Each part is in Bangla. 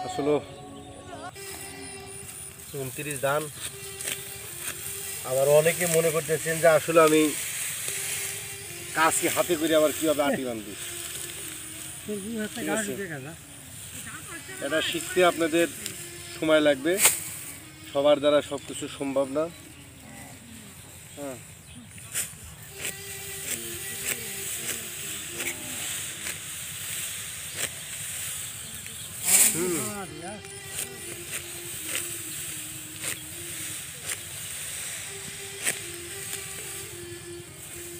আসলে 29 ধান। আবার অনেকে মনে করতেছেন যে আসলে আমি কাজকে হাতে করে আবার কিভাবে আটি বাঁধি। এটা শিখতে আপনাদের সময় লাগবে, সবার দ্বারা সব কিছু সম্ভব না। হ্যাঁ,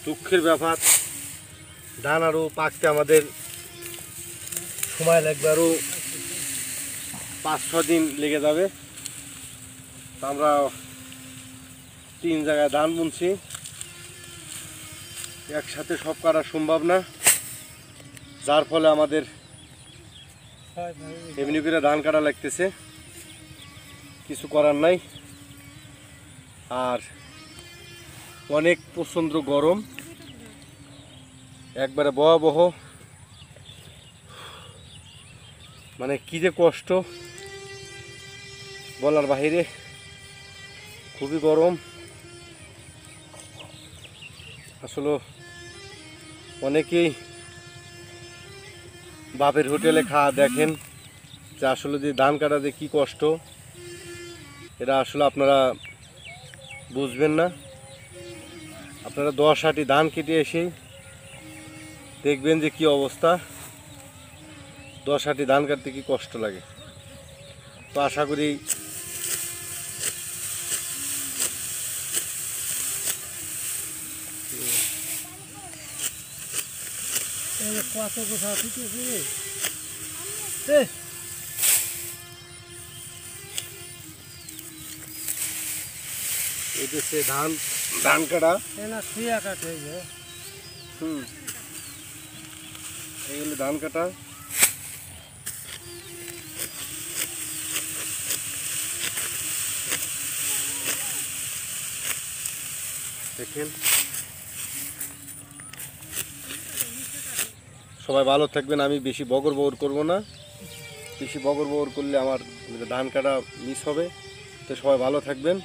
দুঃখের ব্যাপার, ধান আরও পাকতে আমাদের সময় লাগবে, আরও 5-6 দিন লেগে যাবে। তা আমরা 3 জায়গায় ধান বুনছি, একসাথে সব করা সম্ভব না, যার ফলে আমাদের এমনি করে ধান কাটা লাগতেছে, কিছু করার নাই। আর অনেক প্রচণ্ড গরম, একবারে ভয়াবহ, মানে কি যে কষ্ট বলার বাহিরে, খুবই গরম। আসলে অনেকেই বাপের হোটেলে খাওয়া দেখেন যে আসলে যে ধান কাটাতে কি কষ্ট, এটা আসলে আপনারা বুঝবেন না। আপনারা 10 আটি ধান কেটে এসেই দেখবেন যে কি অবস্থা, 10 আটি ধান কাটতে কি কষ্ট লাগে। তো আশা করি এটা সে ধান কাটা এইগুলো ধান কাটা। দেখেন, সবাই ভালো থাকবেন। আমি বেশি বগর করব না, বেশি বগর করলে আমার ধান কাটা মিস হবে। তো সবাই ভালো থাকবেন।